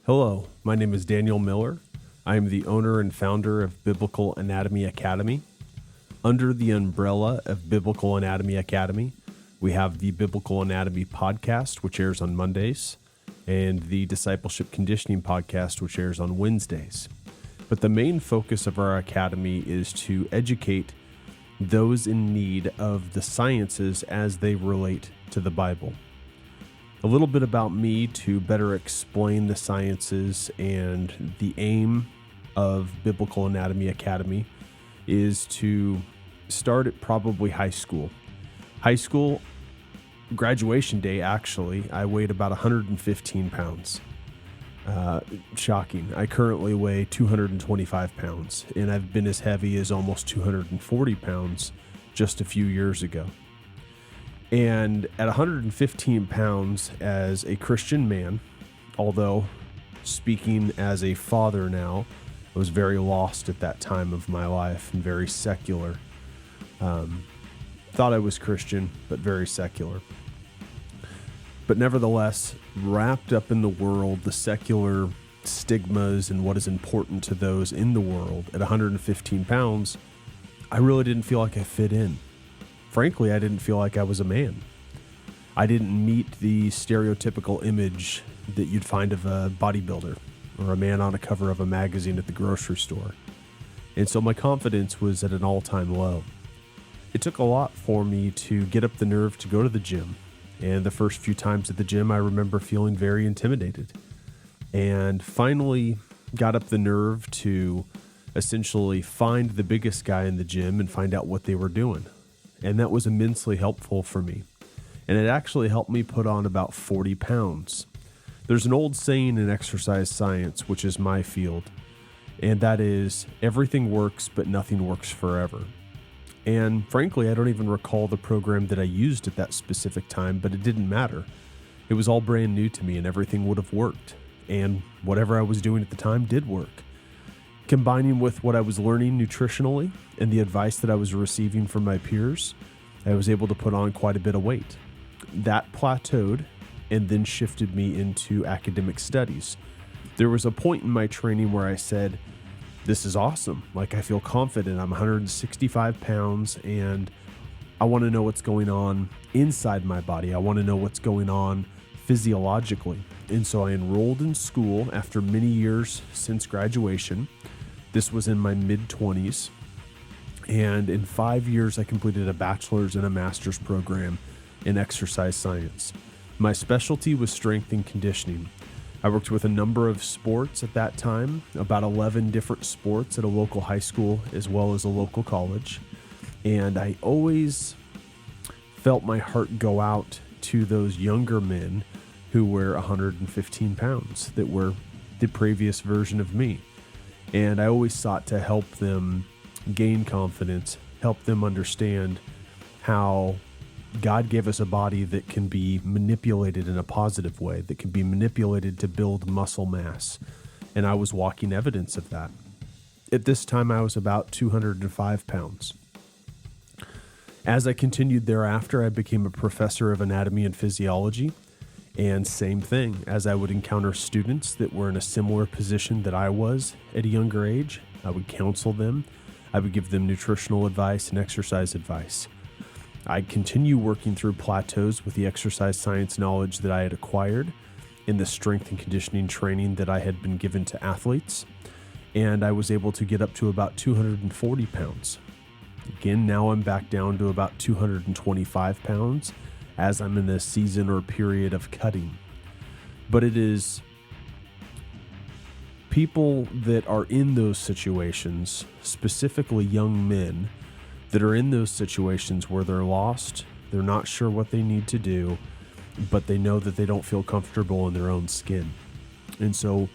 Hello, my name is Daniel Miller. I am the owner and founder of Biblical Anatomy Academy. Under the umbrella of Biblical Anatomy Academy, we have the Biblical Anatomy podcast, which airs on Mondays, and the Discipleship Conditioning podcast, which airs on Wednesdays. But the main focus of our academy is to educate those in need of the sciences as they relate to the Bible. A little bit about me to better explain the sciences, and the aim of Biblical Anatomy Academy is to start at probably high school. High school graduation day, actually, I weighed about 115 pounds. Shocking. I currently weigh 225 pounds, and I've been as heavy as almost 240 pounds just a few years ago. And at 115 pounds as a Christian man, although speaking as a father now, I was very lost at that time of my life and very secular. Thought I was Christian, but very secular. But nevertheless, wrapped up in the world, the secular stigmas and what is important to those in the world, at 115 pounds, I really didn't feel like I fit in. Frankly, I didn't feel like I was a man. I didn't meet the stereotypical image that you'd find of a bodybuilder or a man on a cover of a magazine at the grocery store. And so my confidence was at an all-time low. It took a lot for me to get up the nerve to go to the gym. And the first few times at the gym, I remember feeling very intimidated. And finally got up the nerve to essentially find the biggest guy in the gym and find out what they were doing. And that was immensely helpful for me. And it actually helped me put on about 40 pounds. There's an old saying in exercise science, which is my field, and that is, everything works, but nothing works forever. And frankly, I don't even recall the program that I used at that specific time, but it didn't matter. It was all brand new to me, and everything would have worked. And whatever I was doing at the time did work. Combining with what I was learning nutritionally and the advice that I was receiving from my peers, I was able to put on quite a bit of weight. That plateaued and then shifted me into academic studies. There was a point in my training where I said, this is awesome. Like, I feel confident. I'm 165 pounds and I want to know what's going on inside my body. I want to know what's going on physiologically. And so I enrolled in school after many years since graduation. This was in my mid-20s, and in 5 years, I completed a bachelor's and a master's program in exercise science. My specialty was strength and conditioning. I worked with a number of sports at that time, about 11 different sports at a local high school as well as a local college, and I always felt my heart go out to those younger men who were 115 pounds, that were the previous version of me. And I always sought to help them gain confidence, help them understand how God gave us a body that can be manipulated in a positive way, that can be manipulated to build muscle mass. And I was walking evidence of that. At this time, I was about 205 pounds. As I continued thereafter, I became a professor of anatomy and physiology. And same thing, as I would encounter students that were in a similar position that I was at a younger age, I would counsel them. I would give them nutritional advice and exercise advice. I'd continue working through plateaus with the exercise science knowledge that I had acquired in the strength and conditioning training that I had been given to athletes. And I was able to get up to about 240 pounds. Again, now I'm back down to about 225 pounds. As I'm in a season or period of cutting. But it is people that are in those situations, specifically young men, that are in those situations where they're lost, they're not sure what they need to do, but they know that they don't feel comfortable in their own skin. And so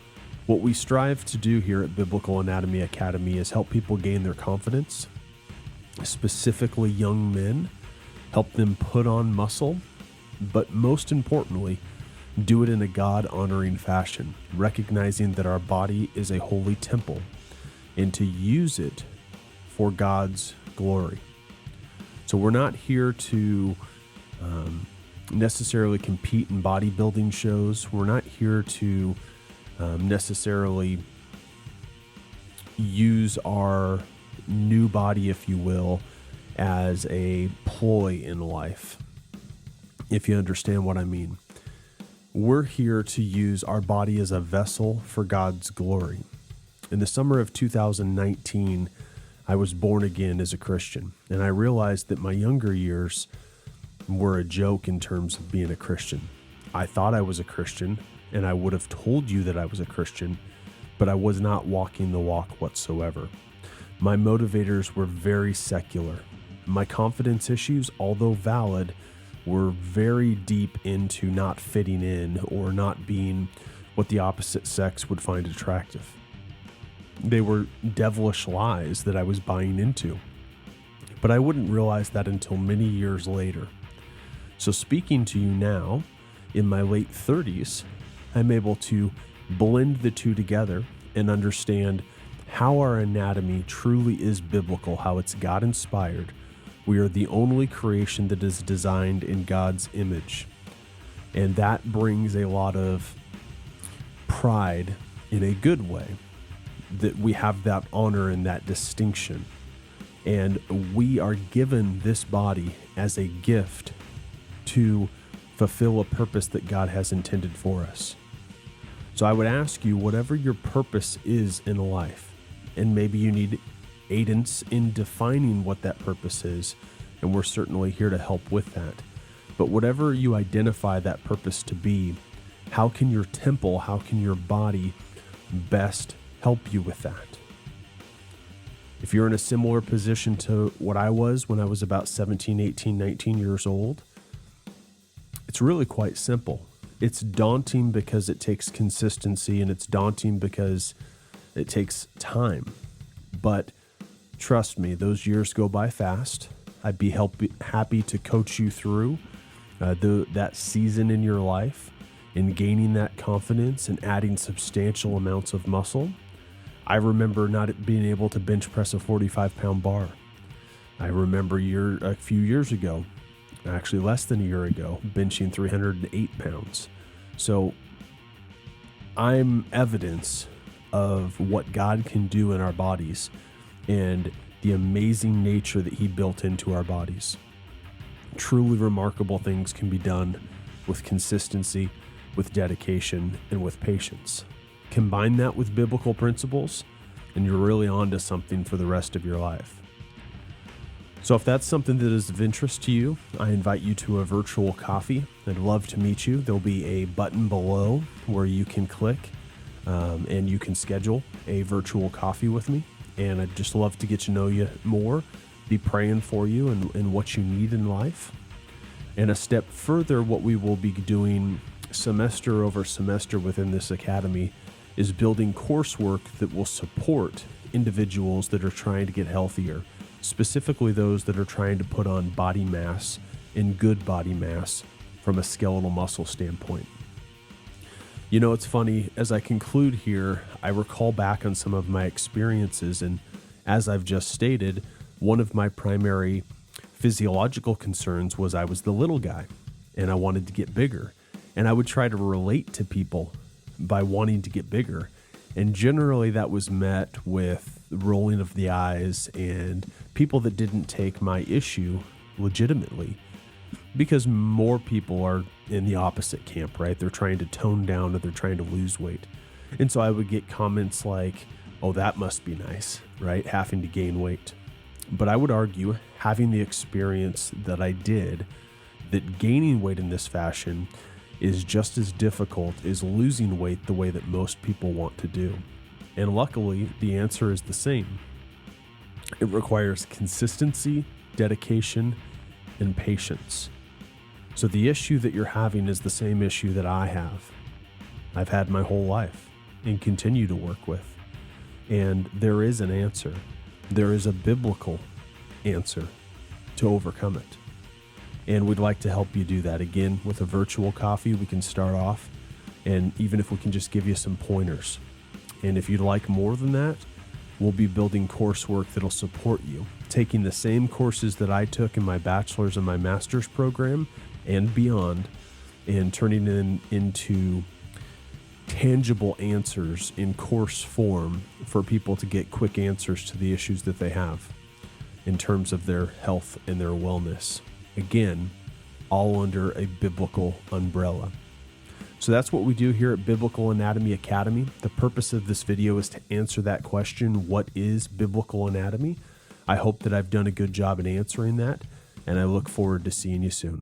what we strive to do here at Biblical Anatomy Academy is help people gain their confidence, specifically young men, help them put on muscle, but most importantly, do it in a God-honoring fashion, recognizing that our body is a holy temple, and to use it for God's glory. So we're not here to necessarily compete in bodybuilding shows. We're not here to necessarily use our new body, if you will, as a ploy in life, if you understand what I mean. We're here to use our body as a vessel for God's glory. In the summer of 2019, I was born again as a Christian, and I realized that my younger years were a joke in terms of being a Christian. I thought I was a Christian, and I would have told you that I was a Christian, but I was not walking the walk whatsoever. My motivators were very secular. My confidence issues, although valid, were very deep into not fitting in or not being what the opposite sex would find attractive. They were devilish lies that I was buying into, but I wouldn't realize that until many years later. So speaking to you now, in my late 30s, I'm able to blend the two together and understand how our anatomy truly is biblical, how it's God-inspired. We are the only creation that is designed in God's image. And that brings a lot of pride in a good way, that we have that honor and that distinction. And we are given this body as a gift to fulfill a purpose that God has intended for us. So I would ask you, whatever your purpose is in life, and maybe you need aidance in defining what that purpose is, and we're certainly here to help with that. But whatever you identify that purpose to be, how can your temple, how can your body best help you with that? If you're in a similar position to what I was when I was about 17, 18, 19 years old, it's really quite simple. It's daunting because it takes consistency, and it's daunting because it takes time. But trust me, those years go by fast. I'd be happy to coach you through that season in your life in gaining that confidence and adding substantial amounts of muscle. I remember not being able to bench press a 45-pound bar. I remember a few years ago, actually less than a year ago, benching 308 pounds. So I'm evidence of what God can do in our bodies and the amazing nature that He built into our bodies. Truly remarkable things can be done with consistency, with dedication, and with patience. Combine that with biblical principles, and you're really onto something for the rest of your life. So if that's something that is of interest to you, I invite you to a virtual coffee. I'd love to meet you. There'll be a button below where you can click and you can schedule a virtual coffee with me. And I'd just love to get to know you more, be praying for you and what you need in life. And a step further, what we will be doing semester over semester within this academy is building coursework that will support individuals that are trying to get healthier, specifically those that are trying to put on body mass and good body mass from a skeletal muscle standpoint. You know, it's funny, as I conclude here, I recall back on some of my experiences, and as I've just stated, one of my primary physiological concerns was I was the little guy, and I wanted to get bigger, and I would try to relate to people by wanting to get bigger, and generally that was met with rolling of the eyes and people that didn't take my issue legitimately, because more people are in the opposite camp, right? They're trying to tone down or they're trying to lose weight. And so I would get comments like, oh, that must be nice, right? Having to gain weight. But I would argue, having the experience that I did, that gaining weight in this fashion is just as difficult as losing weight the way that most people want to do. And luckily, the answer is the same. It requires consistency, dedication, and patience. So the issue that you're having is the same issue that I have. I've had my whole life and continue to work with. And there is an answer. There is a biblical answer to overcome it. And we'd like to help you do that. Again, with a virtual coffee, we can start off. And even if we can just give you some pointers. And if you'd like more than that, we'll be building coursework that'll support you. Taking the same courses that I took in my bachelor's and my master's program and beyond, and turning it into tangible answers in course form for people to get quick answers to the issues that they have in terms of their health and their wellness. Again, all under a biblical umbrella. So that's what we do here at Biblical Anatomy Academy. The purpose of this video is to answer that question, what is biblical anatomy? I hope that I've done a good job in answering that, and I look forward to seeing you soon.